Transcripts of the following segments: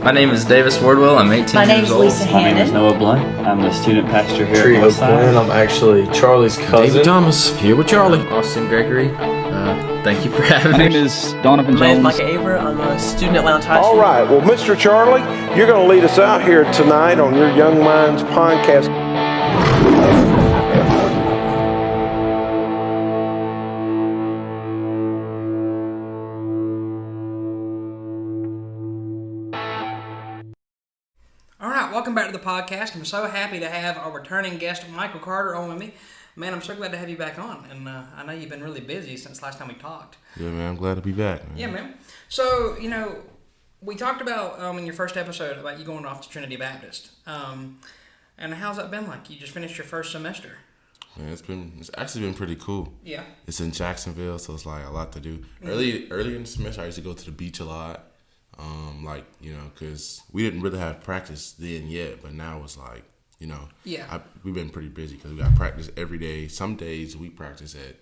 My name is Davis Wardwell. I'm 18 My name years is old. Lisa My name is Hannon. Noah Blunt. I'm the student pastor here Trio at Westside. Glenn. I'm actually Charlie's cousin. David Thomas, here with Charlie. Austin Gregory. Thank you for having My me. name is Donovan My name is Jones. Micah Aver. I'm a student at Lounge High All School. right. Well, Mr. Charlie, you're going to lead us out here tonight on your Young Minds podcast. All right, welcome back to the podcast. I'm so happy to have our returning guest, Michael Carter, on with me. Man, I'm so glad to have you back on, and I know you've been really busy since last time we talked. Yeah, man, I'm glad to be back, man. Yeah, man. So, we talked about in your first episode about you going off to Trinity Baptist. And how's that been like? You just finished your first semester. Man, it's actually been pretty cool. Yeah. It's in Jacksonville, so it's like a lot to do. Mm-hmm. Early in the semester, I used to go to the beach a lot. Because we didn't really have practice then yet, but now it's like, Yeah. we've been pretty busy because we got practice every day. Some days we practice at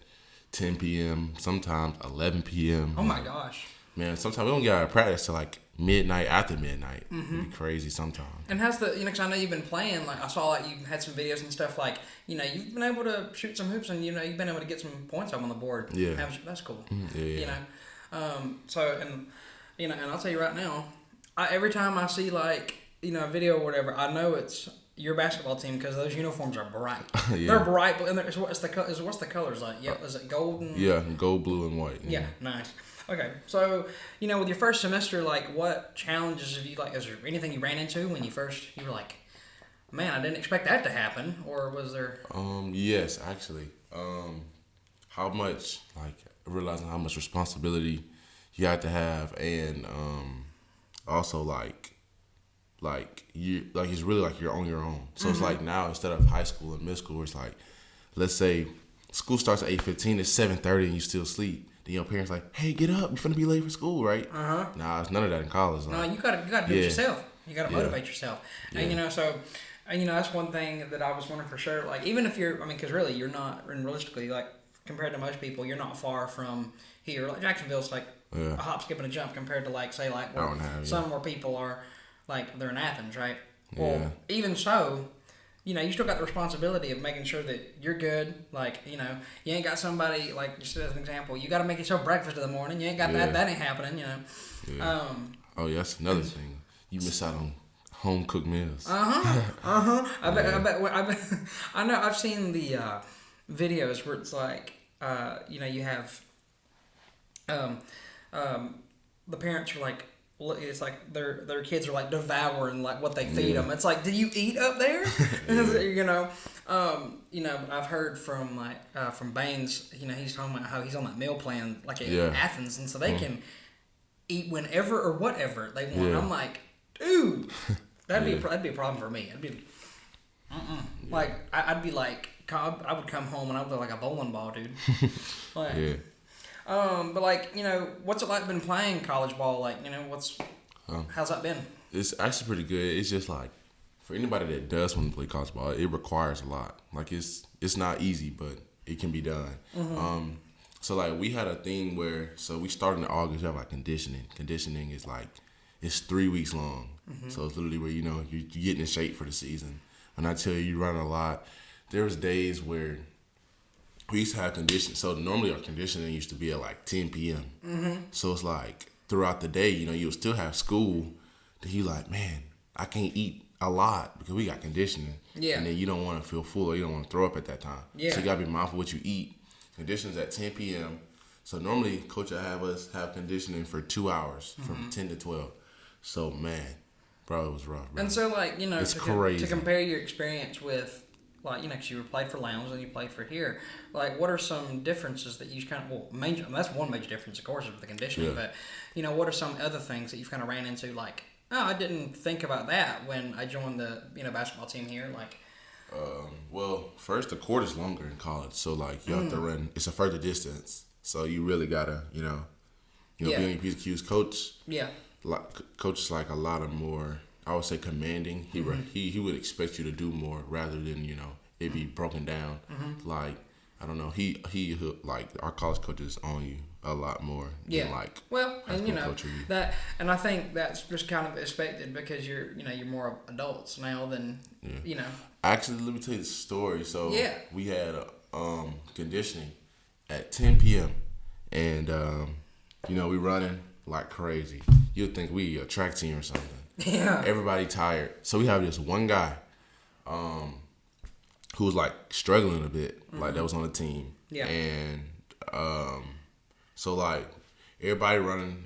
10 p.m., sometimes 11 p.m. Oh, my gosh. Man, sometimes we don't get out of practice till like midnight, after midnight. Mm-hmm. It'd be crazy sometimes. And how's the, because I know you've been playing, like, I saw, like, you had some videos and stuff, like, you've been able to shoot some hoops and, you've been able to get some points up on the board. Yeah. That's cool. Yeah. And I'll tell you right now, every time I see, like, a video or whatever, I know it's your basketball team because those uniforms are bright. Yeah. They're bright, and what's the colors like? Yeah, is it gold? And, Yeah, gold, blue, and white. yeah, nice. Okay, so, with your first semester, like, what challenges have you, like, is there anything you ran into when you were like, man, I didn't expect that to happen, or was there? Yes, actually. Realizing how much responsibility you have to have, and also it's really like you're on your own. So it's like now instead of high school and middle school, it's like, let's say school starts at 8:15, it's 7:30 and you still sleep. Then your parents like, hey, get up, you're finna be late for school, right? Nah, it's none of that in college. No, you gotta do it yourself. You gotta motivate yourself. Yeah. And that's one thing that I was wondering for sure. Like, even if because really you're not, and realistically, like, compared to most people, you're not far from here. Like, Jacksonville's like a hop, skip, and a jump compared to, like, say, like, where people are, like, they're in Athens, right? Well, even so, you still got the responsibility of making sure that you're good. Like, you ain't got somebody, like, just as an example, you got to make yourself breakfast in the morning. You ain't got that. That ain't happening, Yeah. That's another thing. You miss out on home cooked meals. I bet. I know. I've seen the videos where it's like, you have, the parents are like, it's like their kids are like devouring like what they feed them. It's like, do you eat up there? I've heard from from Baines. He's talking about how he's on that meal plan like in Athens, and so they can eat whenever or whatever they want. Yeah. I'm like, dude, that'd be a problem for me. I'd be, like I'd be like, I would come home and I'd be like a bowling ball, dude. Like, Yeah. But like, what's it like been playing college ball? Like, how's that been? It's actually pretty good. It's just like, for anybody that does want to play college ball, it requires a lot. Like, it's not easy, but it can be done. So like, we had a thing where, so we started in August, we have like conditioning. Conditioning is like, it's 3 weeks long. So it's literally where, you're getting in shape for the season. When I tell you run a lot, there was days where we used to have conditioning. So normally our conditioning used to be at like 10 p.m. So it's like throughout the day, you'll still have school. Then you like, man, I can't eat a lot because we got conditioning. Yeah. And then you don't want to feel full or you don't want to throw up at that time. Yeah. So you got to be mindful what you eat. Conditioning's at 10 p.m. So normally coach will have us have conditioning for 2 hours from 10 to 12. So man, bro, it was rough, bro. And so like, it's crazy. To compare your experience with, like, because you played for Lounge and you played for here, like, what are some differences that you kind of, that's one major difference, of course, with the conditioning, but, what are some other things that you've kind of ran into, like, oh, I didn't think about that when I joined the, basketball team here, like? Well, first, the court is longer in college, so, like, you have to run, it's a further distance, so you really gotta, be on your P's and Q's. Coach is, like, a lot of more, I would say, commanding. He would expect you to do more rather than, it be broken down. Like, I don't know, he like, our college coach is on you a lot more Yeah. than like Well, high and school coach would be. that, and I think that's just kind of expected because you're more adults now than Actually, let me tell you the story. So Yeah. we had conditioning at 10 p.m. and we running like crazy. You'd think we a track team or something. Yeah. Everybody tired. So we have this one guy who was like struggling a bit, like that was on the team. Yeah. And so like everybody running,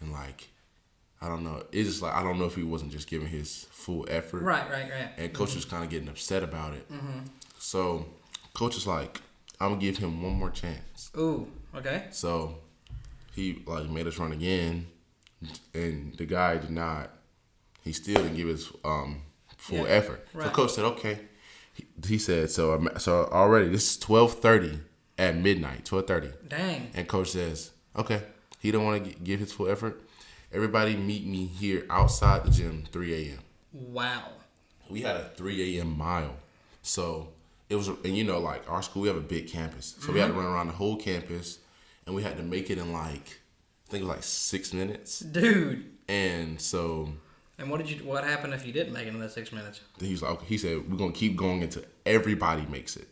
and like I don't know. It's just like I don't know if he wasn't just giving his full effort. Right. And coach was kind of getting upset about it. So coach is like, I'm gonna give him one more chance. Ooh. Okay. So he like made us run again, and the guy did not. He still didn't give his full effort. Right. So coach said, okay. He said, so already this is 12:30 at midnight, 12:30. Dang. And coach says, okay, he don't want to give his full effort. Everybody meet me here outside the gym, 3 a.m. Wow. We had a 3 a.m. mile. So it was, and like our school, we have a big campus. So we had to run around the whole campus, and we had to make it in like, I think it was like 6 minutes. Dude. And so. And what happened if you didn't make it in that 6 minutes? He was like, okay, he said, we're going to keep going until everybody makes it.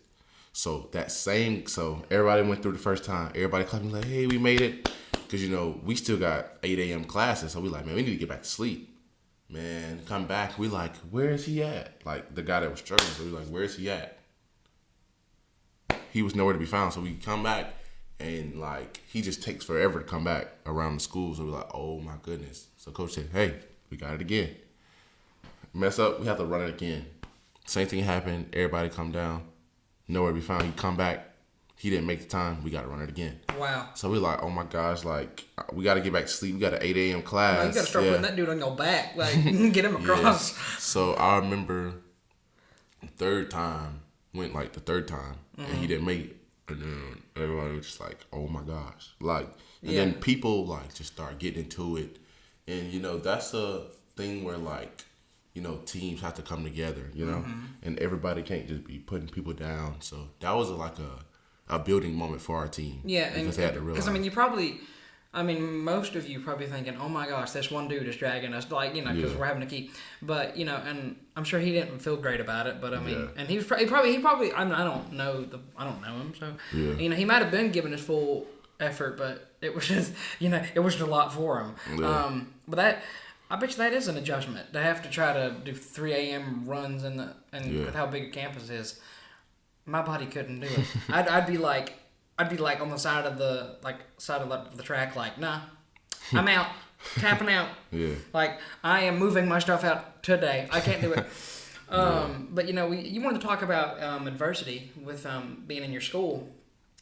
So everybody went through the first time. Everybody clapping like, hey, we made it. Because, we still got 8 a.m. classes. So we like, man, we need to get back to sleep. Man, come back. We like, where is he at? Like, the guy that was struggling. So we like, where is he at? He was nowhere to be found. So we come back, and, like, he just takes forever to come back around the school. So we're like, oh, my goodness. So coach said, hey, we got it again. Mess up, we have to run it again. Same thing happened. Everybody come down. Nowhere to be found. He come back. He didn't make the time. We got to run it again. Wow. So we're like, oh my gosh, like, we got to get back to sleep. We got an 8 a.m. class. No, you got to start putting that dude on your back. Like, get him across. Yeah. So I remember the third time, and he didn't make it. And then everybody was just like, oh my gosh. Like, and then people, like, just start getting into it. And, that's a thing where, like, teams have to come together, and everybody can't just be putting people down. So that was like a building moment for our team. Yeah, because they had to realize. Because most of you probably thinking, oh my gosh, this one dude is dragging us, like, because we're having to keep. But and I'm sure he didn't feel great about it. But and he was probably. I don't know him, so he might have been giving his full effort, but it was just it was a lot for him. Yeah. But that. I bet you that is an adjustment to have to try to do 3 a.m. runs with how big a campus is. My body couldn't do it. I'd be like on the side of the track, like, nah, I'm out, tapping out. Yeah. Like, I am moving my stuff out today. I can't do it. But you wanted to talk about adversity with being in your school.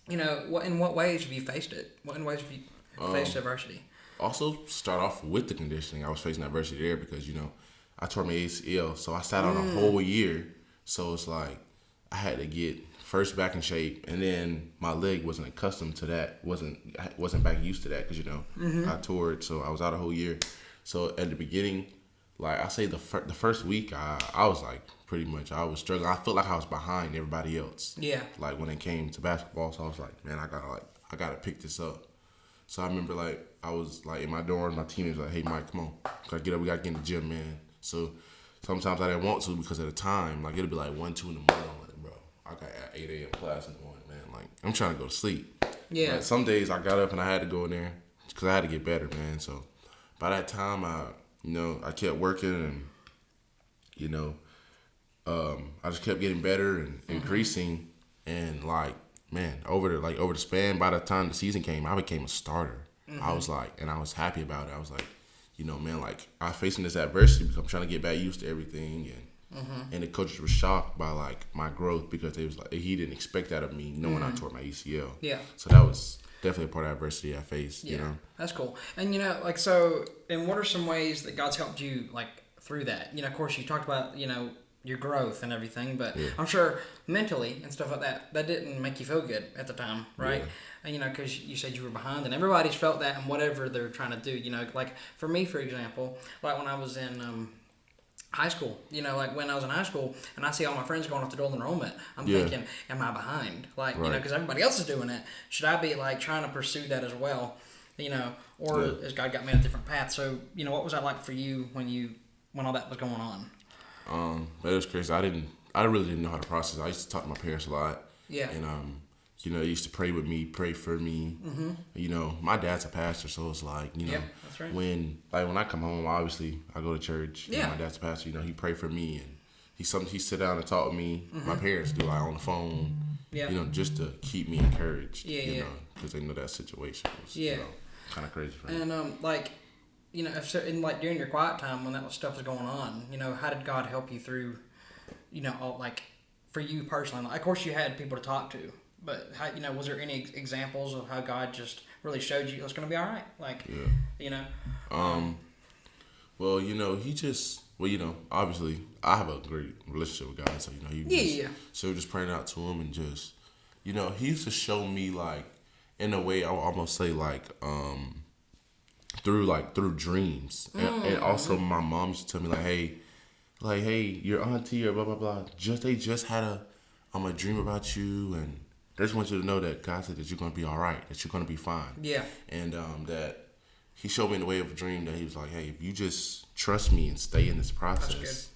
In what ways have you faced it? What in ways have you faced adversity? Also, start off with the conditioning. I was facing adversity there because, I tore my ACL. So I sat out a whole year. So it's like I had to get first back in shape. And then my leg wasn't accustomed to that. Wasn't back used to that because, I tore it. So I was out a whole year. So at the beginning, like I say the first week, I was like pretty much, I was struggling. I felt like I was behind everybody else. Yeah. Like when it came to basketball. So I was like, man, I gotta pick this up. So I remember, like, I was, like, in my dorm, my teammates were like, hey, Mike, come on. Gotta get up, we gotta get in the gym, man. So sometimes I didn't want to because of the time. Like, it'd be like 1, 2 in the morning. I'm like, bro, I got 8 a.m. class in the morning, man. Like, I'm trying to go to sleep. Yeah. Like, some days I got up and I had to go in there because I had to get better, man. So by that time, I kept working and, I just kept getting better and increasing. And, like, man, over the span, by the time the season came, I became a starter. I was like, and I was happy about it. I was like, man, like, I'm facing this adversity because I'm trying to get back used to everything. And the coaches were shocked by, like, my growth because they was like, he didn't expect that of me knowing I tore my ACL. Yeah. So that was definitely a part of adversity I faced, That's cool. And, so, and what are some ways that God's helped you, like, through that? Of course, you talked about, your growth and everything, but I'm sure mentally and stuff like that didn't make you feel good at the time, right? And because you said you were behind, and everybody's felt that in whatever they're trying to do. Like for me, for example, like when I was in high school. You know, like when I was in high school and I see all my friends going off to dual enrollment, I'm Yeah. thinking, am I behind? Like, you know, Right. because everybody else is doing it. Should I be like trying to pursue that as well? You know, or Yeah. has God got me on a different path? So, you know, what was that like for you when all that was going on? But it was crazy. I really didn't know how to process it. I used to talk to my parents a lot. Yeah. And, you know, they used to pray with me, pray for me. Mm-hmm. You know, my dad's a pastor, so it's like, you know, Yeah, that's right. when I come home, obviously I go to church. You know, Yeah. my dad's a pastor. You know, he pray for me, and he sit down and talk with me. My parents do, like on the phone. Yeah. You know, just to keep me encouraged. Yeah, you yeah. know, because they know that situation was, Yeah. you know, kind of crazy for me. And like, you know, like during your quiet time when that stuff was going on, you know, how did God help you through, you know, all, like for you personally? Like, of course, you had people to talk to, but how, you know, was there any examples of how God just really showed you it's going to be all right? Like, you know. Well, you know, you know, obviously, I have a great relationship with God, so, you know, so just praying out to him and just, you know, he used to show me, like, in a way, I would almost say, like, through dreams. And also, my mom used to tell me, like, hey, your auntie or blah, blah, blah, they just had a dream about you, and they just want you to know that God said that you're going to be all right, that you're going to be fine. Yeah. And that he showed me in the way of a dream that he was like, hey, if you just trust me and stay in this process,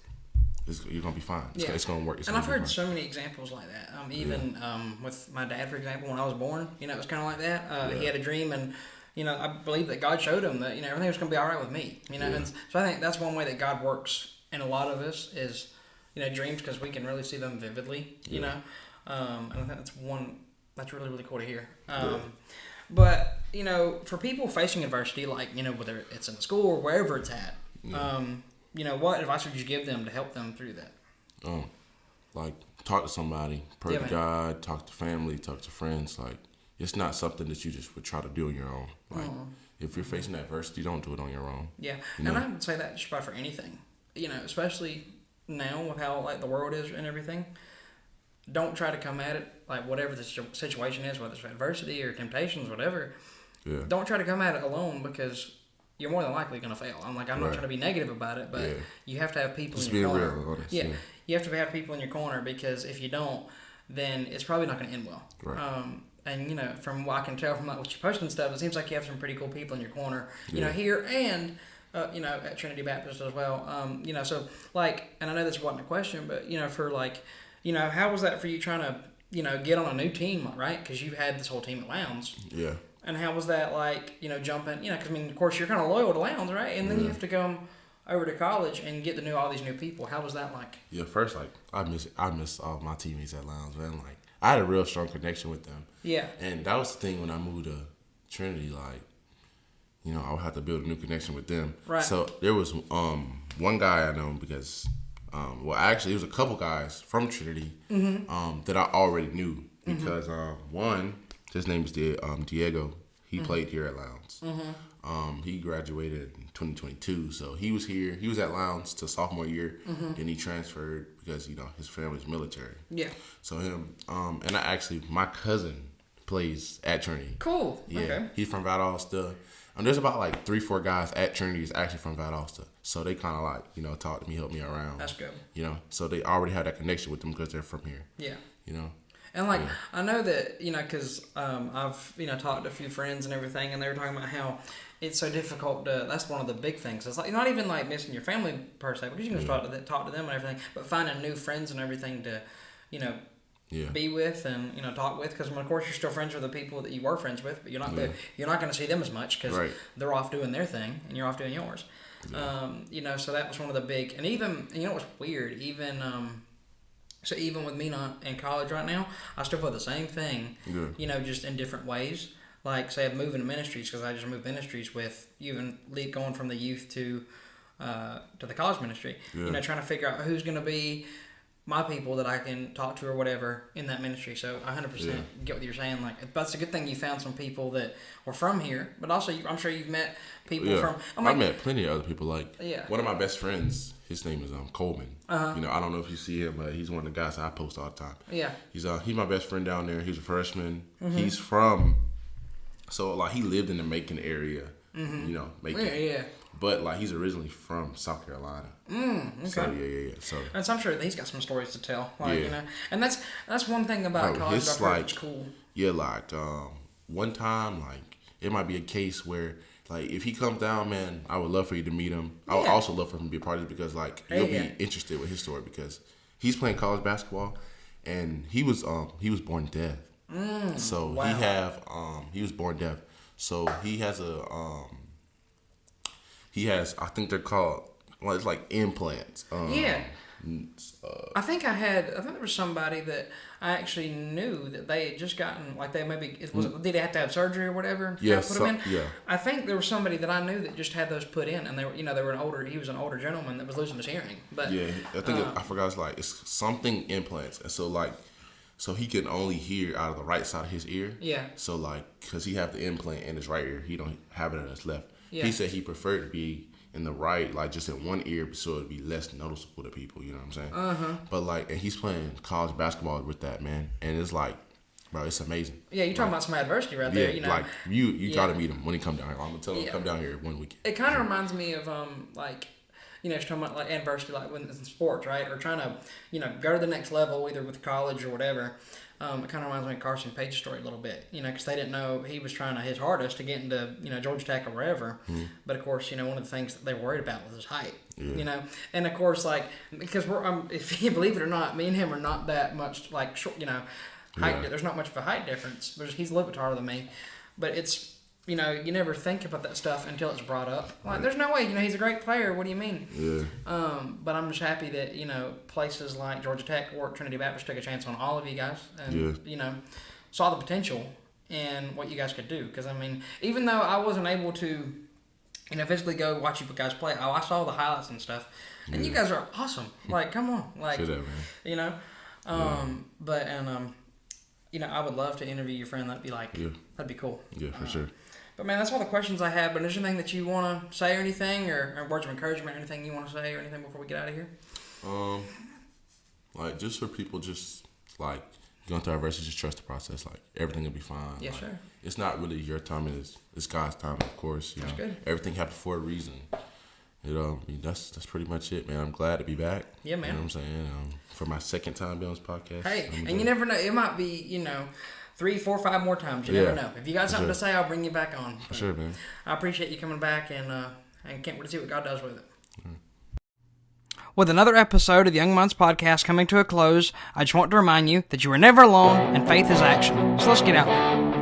you're going to be fine. It's going to work. And I've heard so many examples like that. Even with my dad, for example, when I was born, you know, it was kind of like that. He had a dream, and, you know, I believe that God showed him that, you know, everything was going to be all right with me. You know, and so I think that's one way that God works in a lot of us is, you know, dreams, because we can really see them vividly, you know. And I think that's really, really cool to hear. But, you know, for people facing adversity, like, you know, whether it's in school or wherever it's at, you know, what advice would you give them to help them through that? Like, talk to somebody, pray Yeah, to man. God, talk to family, talk to friends. Like, it's not something that you just would try to do on your own. Like, if you're facing adversity, don't do it on your own. Yeah, You and know? I would say that just about for anything, you know, especially now with how like the world is and everything. Don't try to come at it like whatever the situation is, whether it's adversity or temptations, whatever. Yeah. Don't try to come at it alone, because you're more than likely going to fail. I'm not Right. trying to be negative about it, but Yeah. you have to have people Just in your being corner. real, honest, yeah, yeah. you have to have people in your corner, because if you don't, then it's probably not going to end well. Right. And, you know, from what I can tell from like what you post and stuff, it seems like you have some pretty cool people in your corner, you Yeah. know, here and, you know, at Trinity Baptist as well. You know, so, like, and I know this wasn't a question, but, you know, for, like, you know, how was that for you trying to, you know, get on a new team, right? Because you had this whole team at Lowndes. Yeah. And how was that, like, you know, jumping, you know, because, I mean, of course, you're kind of loyal to Lowndes, right? And then you have to come over to college and get to know all these new people. How was that like? Yeah, first, like, I miss all my teammates at Lowndes, man. Like, I had a real strong connection with them. Yeah. And that was the thing when I moved to Trinity, like, you know, I would have to build a new connection with them. Right. So there was one guy I know because, well, actually, it was a couple guys from Trinity that I already knew because one, his name is Diego. He played here at Lowndes. He graduated in 2022, so he was here. He was at Lowndes till sophomore year. Then he transferred because, you know, his family's military. Yeah. So him, and my cousin plays at Trinity. Cool. Yeah, Okay. he's from Valdosta. And there's about like 3-4 guys at Trinity is actually from Valdosta. So they kind of like, you know, talk to me, help me around. That's good. You know, so they already have that connection with them because they're from here. Yeah. You know. And like, I know that, you know, because I've, you know, talked to a few friends and everything, and they were talking about how it's so difficult to, that's one of the big things. It's like, not even like missing your family per se, because you can just talk to them and everything, but finding new friends and everything to, you know, be with and, you know, talk with, because, of course, you're still friends with the people that you were friends with, but you're not going to see them as much because they're off doing their thing and you're off doing yours. You know, so that was one of the big, and even, you know what's weird, so even with me not in college right now, I still feel the same thing, you know, just in different ways. Like, say, I'm moving to ministries, because I just moved ministries with even going from the youth to the college ministry. You know, trying to figure out who's going to be my people that I can talk to or whatever in that ministry. So I 100% get what you're saying. Like, that's a good thing you found some people that were from here, but also I'm sure you've met people from. I met plenty of other people. Like, Yeah. one of my best friends, his name is Coleman. You know, I don't know if you see him, but he's one of the guys I post all the time. Yeah. He's my best friend down there. He's a freshman. He's from, so like he lived in the Macon area. You know, Macon. Yeah. but like he's originally from South Carolina. Okay. So yeah. So And so I'm sure that he's got some stories to tell. Like, Yeah. you know, and that's one thing about college his, that I've heard like, that's cool. yeah, like one time, like it might be a case where like if he comes down, man, I would love for you to meet him. I would also love for him to be a part of it because like you'll be interested with his story because he's playing college basketball and he was born deaf. So he was born deaf. So he has I think they're called, well, it's like implants. I think there was somebody that I actually knew that they had just gotten, like did they have to have surgery or whatever? Yeah, put them in? yeah. I think there was somebody that I knew that just had those put in, and they were he was an older gentleman that was losing his hearing. But yeah, I think I forgot. It's something implants, and so he can only hear out of the right side of his ear. Yeah. So like, cause he have the implant in his right ear, he don't have it in his left. Yeah. He said he preferred to be in the right, like just in one ear, so it'd be less noticeable to people. You know what I'm saying? But like, and he's playing college basketball with that, man, and it's like, bro, it's amazing. Yeah, you're talking about some adversity right there. You know, like you gotta meet him when he come down here. I'm gonna tell him to come down here one weekend. It kind of reminds me of like, you know, talking about like adversity, like when it's in sports, right? Or trying to, you know, go to the next level, either with college or whatever. It kind of reminds me of Carson Page's story a little bit, you know, because they didn't know he was trying his hardest to get into, you know, Georgia Tech or wherever. But of course, you know, one of the things that they were worried about was his height, you know, and of course, like, because if you believe it or not, me and him are not that much like short, you know, height. There's not much of a height difference. He's a little bit taller than me, but it's, you know, you never think about that stuff until it's brought up. Like, there's no way, you know, he's a great player. What do you mean? Yeah. But I'm just happy that, you know, places like Georgia Tech or Trinity Baptist took a chance on all of you guys and, you know, saw the potential in what you guys could do. Because, I mean, even though I wasn't able to, you know, physically go watch you guys play, I saw the highlights and stuff. And you guys are awesome. Like, come on. Like, you know. You know, I would love to interview your friend. That'd be cool. Yeah, for sure. But man, that's all the questions I have. But is there anything that you want to say or anything, or words of encouragement, or anything you want to say or anything before we get out of here? Like just for people, just like going through adversity, just trust the process. Like everything will be fine. Yes, like, sir. It's not really your time; it's God's time, of course. That's good. Everything happened for a reason. You know, I mean, that's pretty much it, man. I'm glad to be back. Yeah, man. You know what I'm saying? For my second time being on this podcast. Hey, and you never know. It might be, you know, 3, 4, 5 more times. You never know. If you got something to say, I'll bring you back on. For sure, man. I appreciate you coming back, and can't wait to see what God does with it. With another episode of the Young Minds Podcast coming to a close, I just want to remind you that you are never alone and faith is action. So let's get out there.